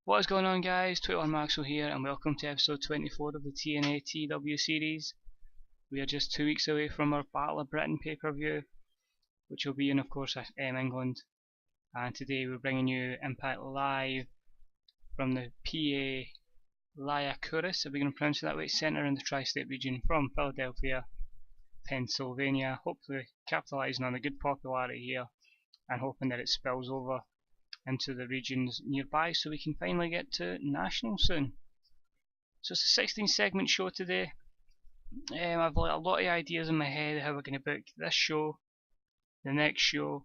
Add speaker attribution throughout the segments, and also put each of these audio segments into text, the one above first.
Speaker 1: What is going on, guys? 21 Maxwell here, and welcome to episode 24 of the TNA TEW series. We are just 2 weeks away from our Battle of Britain pay-per-view, which will be in, of course, England. And today we're bringing you Impact live from the PA Liacuris, if we're going to pronounce it that way, centre in the tri-state region from Philadelphia, Pennsylvania. Hopefully capitalising on the good popularity here and hoping that it spills over into the regions nearby so we can finally get to national soon. So it's a 16 segment show today. I've got a lot of ideas in my head how we're going to book this show, the next show,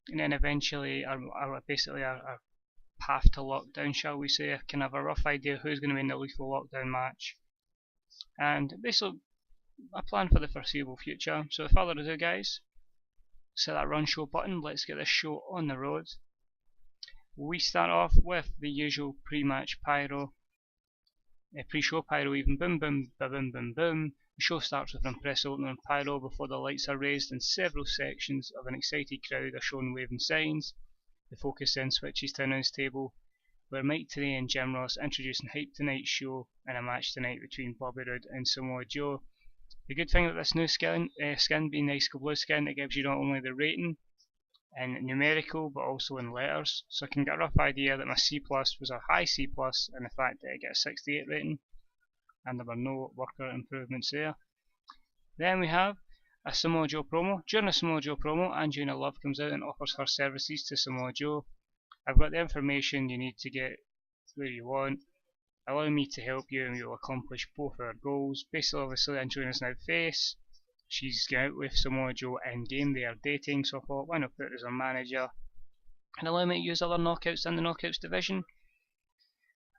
Speaker 1: and then eventually our path to lockdown, shall we say. I can have a rough idea who's going to be in the lethal lockdown match, and basically a plan for the foreseeable future. So without further ado, guys, set that run show button. Let's get this show on the road. We start off with the usual pre-match pyro, pre-show pyro even, boom boom ba boom boom boom. The show starts with an impressive opening of pyro before the lights are raised and several sections of an excited crowd are shown waving signs. The focus then switches to an announce table where Mike Tenay and Jim Ross introducing Hype Tonight's show and a match tonight between Bobby Roode and Samoa Joe. The good thing about this new skin being nice blue skin, it gives you not only the rating in numerical but also in letters, so I can get a rough idea that my C+ was a high C+, and the fact that I get a 68 rating, and there were no worker improvements there. Then we have a Samoa Joe promo. During a Samoa Joe promo, Angelina Love comes out and offers her services to Samoa Joe. I've got the information you need to get where you want. Allow me to help you and we will accomplish both our goals. Basically, obviously, Angelina's now face. She's going out with Samoa Joe in game, they are dating, so I thought, why not put her as a manager and allow me to use other knockouts in the knockouts division.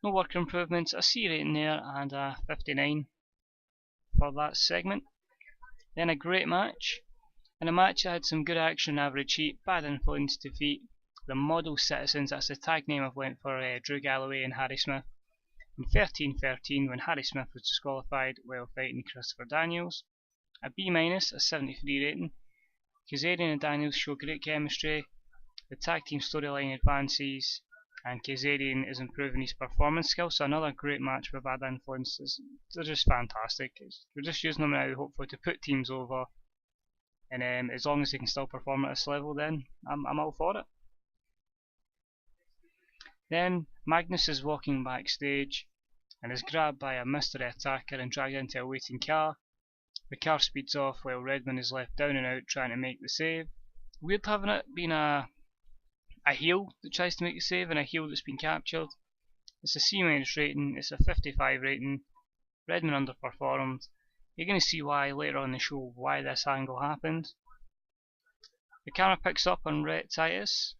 Speaker 1: No worker improvements, a C rating there and a 59 for that segment. Then a great match, and a match that had some good action, average heat, bad influence defeat the Model Citizens. That's the tag name I've went for Drew Galloway and Harry Smith in 13-13 when Harry Smith was disqualified while fighting Christopher Daniels. A B-, a 73 rating. Kazarian and Daniels show great chemistry, the tag team storyline advances, and Kazarian is improving his performance skills, so another great match for Bad Influences. They're just fantastic. We're just using them now hopefully to put teams over, and as long as they can still perform at this level, then I'm all for it. Then Magnus is walking backstage and is grabbed by a mystery attacker and dragged into a waiting car. The car speeds off while Redman is left down and out trying to make the save. Weird having it being a heel that tries to make the save and a heel that's been captured. It's a C- rating, it's a 55 rating. Redman underperformed. You're going to see why later on in the show why this angle happened. The camera picks up on Rhett Titus,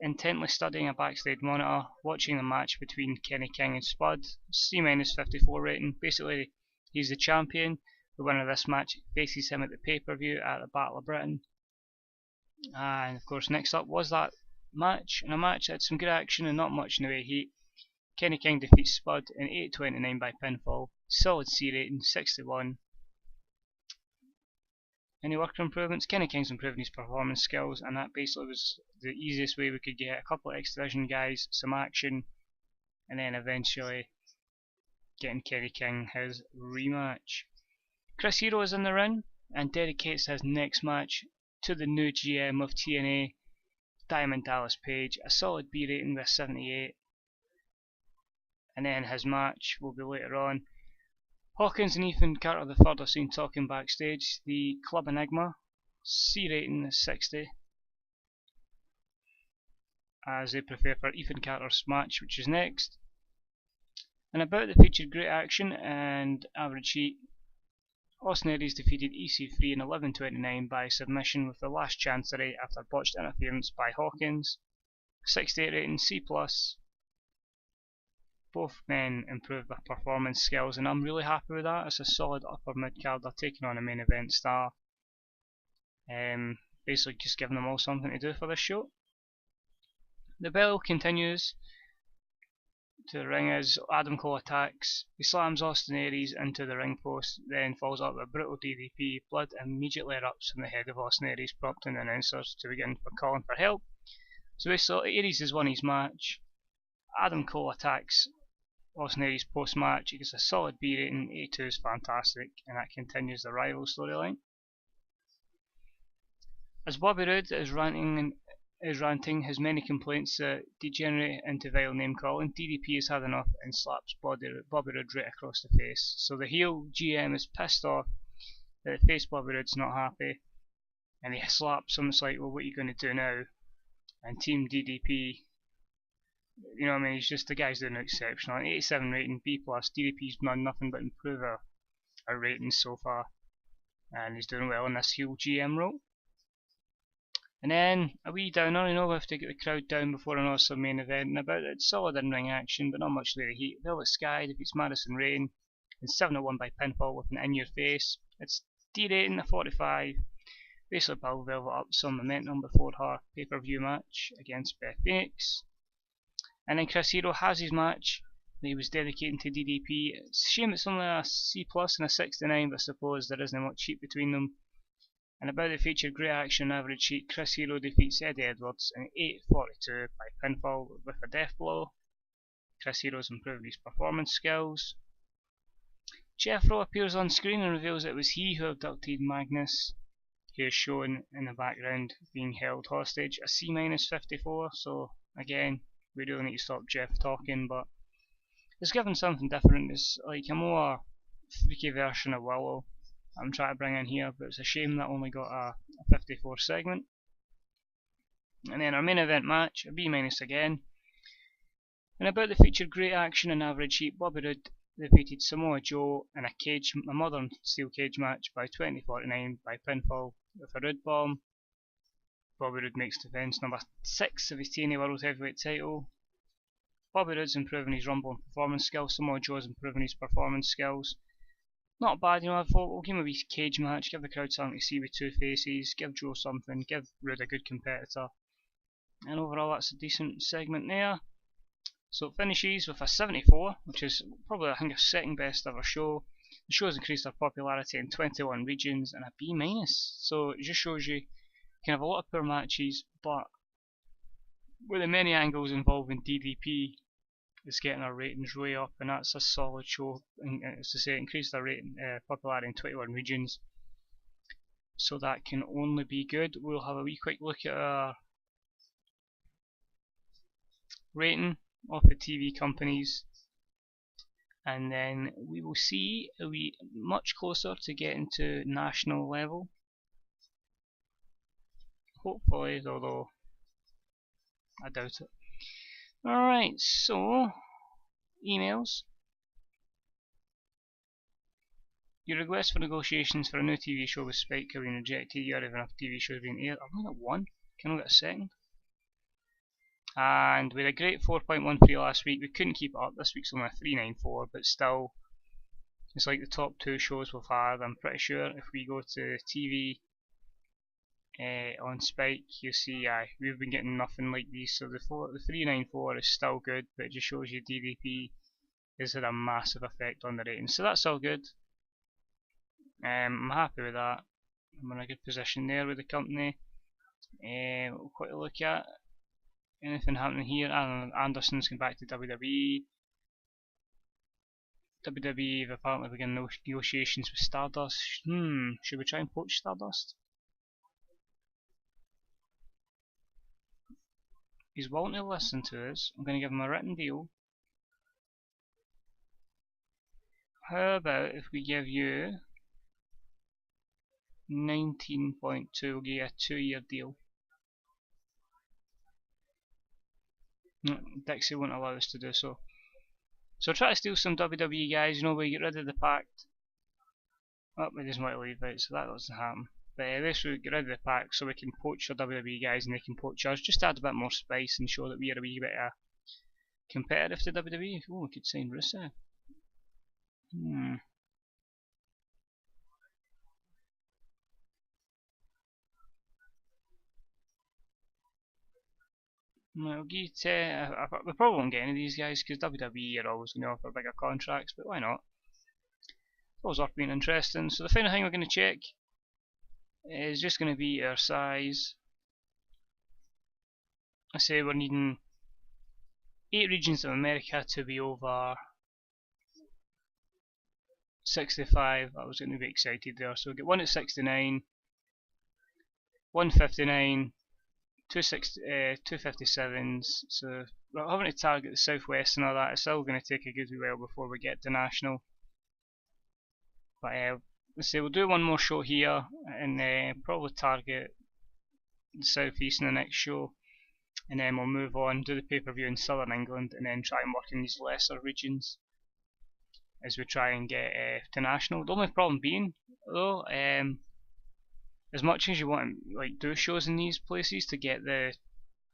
Speaker 1: intently studying a backstage monitor, watching the match between Kenny King and Spud. C- 54 rating. Basically, he's the champion. The winner of this match faces him at the pay-per-view at the Battle of Britain. And of course, next up was that match, and a match that had some good action and not much in the way of heat. Kenny King defeats Spud in 8-29 by pinfall. Solid C rating, 61. Any worker improvements? Kenny King's improving his performance skills, and that basically was the easiest way we could get a couple of X Division guys, some action, and then eventually getting Kenny King his rematch. Chris Hero is in the ring and dedicates his next match to the new GM of TNA, Diamond Dallas Page, a solid B rating with 78. And then his match will be later on. Hawkins and Ethan Carter III are seen talking backstage. The Club Enigma, C rating is 60, as they prepare for Ethan Carter's match, which is next. And about the featured great action and average heat. Austin Aries defeated EC3 in 11-29 by submission with the last chancery after botched interference by Hawkins. 68 rating, C+. Both men improved their performance skills and I'm really happy with that. It's a solid upper mid-carder taking on a main event star. Basically just giving them all something to do for this show. The bell continues to the ring as Adam Cole attacks. He slams Austin Aries into the ring post, then falls up with a brutal DDP. Blood immediately erupts from the head of Austin Aries, prompting the announcers to begin calling for help. So basically, Aries has won his match, Adam Cole attacks Austin Aries post-match. He gets a solid B rating. 82 is fantastic, and that continues the rival storyline. As Bobby Roode is ranting his many complaints that degenerate into vile name calling, DDP has had enough and slaps Bobby Roode right across the face. So the heel GM is pissed off that the face Bobby Roode's not happy, and he slaps him. It's like, well, what are you going to do now? And Team DDP, you know what I mean, he's just, the guy's doing exceptional. 87 rating, B+, DDP's done nothing but improve our ratings so far, and he's doing well in this heel GM role. And then a wee downer, you know, we have to get the crowd down before an awesome main event, and about it, solid in-ring action, but not much Larry Heat. Velvet Sky defeats Madison Rayne in 7-1 by pinfall with an in-your-face. It's D rating, a 45. Basically build Velvet up some momentum before her pay-per-view match against Beth Phoenix. And then Chris Hero has his match that he was dedicating to DDP. It's a shame it's only a C+ and a 69, but I suppose there isn't much heat between them. And about the feature, great action average heat, Chris Hero defeats Eddie Edwards in 8:42 by pinfall with a death blow. Chris Hero's improved his performance skills. Jeffro appears on screen and reveals it was he who abducted Magnus, who is shown in the background being held hostage. A C- 54, so again, we really need to stop Jeff talking, but it's given something different. It's like a more freaky version of Willow I'm trying to bring in here, but it's a shame that only got a 54 segment. And then our main event match, a B- again. And about the feature, great action and average heat, Bobby Roode defeated Samoa Joe in a modern steel cage match by 20:49 by pinfall with a Roode bomb. Bobby Roode makes defence number 6 of his TNA World Heavyweight title. Bobby Roode's improving his Rumble and performance skills, Samoa Joe's improving his performance skills. Not bad, you know, I thought we'll give him a wee cage match, give the crowd something to see with two faces, give Joe something, give Roode a good competitor. And overall that's a decent segment there. So it finishes with a 74, which is probably, I think, a second best ever show. The show has increased their popularity in 21 regions, and a B-. So it just shows you can have a lot of poor matches, but with the many angles involving DDP, it's getting our ratings way up, and that's a solid show. And as I say, increased their rating popularity in 21 regions, so that can only be good. We'll have a wee quick look at our rating of the TV companies, and then we will see are we much closer to getting to national level, hopefully, although I doubt it. Alright, so emails. Your request for negotiations for a new TV show with Spike have been rejected. You already have enough TV shows being aired. I've only got one. Can I get a second? And we had a great 4.13 last week. We couldn't keep it up. This week's only a 3.94, but still, it's like the top two shows we've had. I'm pretty sure if we go to TV on Spike, you'll see we've been getting nothing like these. So the 3.94 is still good, but it just shows you DDP has had a massive effect on the ratings. So that's all good. I'm happy with that. I'm in a good position there with the company. We'll quickly look at anything happening here. Anderson's going back to WWE. WWE have apparently begun negotiations with Stardust. Should we try and poach Stardust? He's willing to listen to us. I'm going to give him a written deal. How about if we give you 19.2, we'll give you a 2-year deal. Dixie won't allow us to do so. So try to steal some WWE guys, you know, we get rid of the Pact. Oh, we just want to leave it, so that doesn't happen. But this will get rid of the Pact so we can poach the WWE guys and they can poach us. Just add a bit more spice and show that we are a wee bit competitive to WWE. Oh, we could sign Rusev. We'll give we probably won't get any of these guys because WWE are always going to offer bigger contracts, but why not? It's always worth being interesting. So the final thing we're going to check is just going to be our size. I say we're needing 8 regions of America to be over 65. I was going to be excited there. So we get one at 69, 159, 257s. So we're having to target the southwest and all that. It's still going to take a good while before we get to national. But let's say we'll do one more show here and probably target the southeast in the next show, and then we'll move on, do the pay-per-view in southern England, and then try and work in these lesser regions as we try and get to national. The only problem being though, as much as you want to like do shows in these places to get the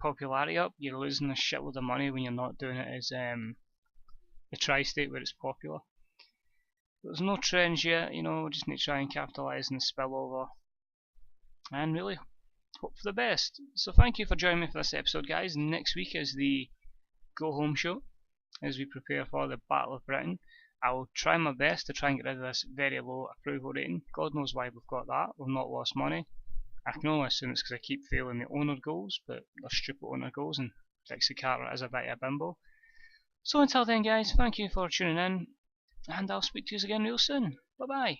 Speaker 1: popularity up, you're losing a shitload of money when you're not doing it as the tri-state where it's popular. There's no trends yet, you know, we just need to try and capitalise on the spillover and really hope for the best. So thank you for joining me for this episode, guys. Next week is the go home show as we prepare for the Battle of Britain. I will try my best to try and get rid of this very low approval rating. God knows why we've got that. We've not lost money. I can only assume it's because I keep failing the owner goals, but they're stupid owner goals, and Dixie Carter is a bit of a bimbo. So until then, guys, thank you for tuning in, and I'll speak to you again real soon. Bye bye.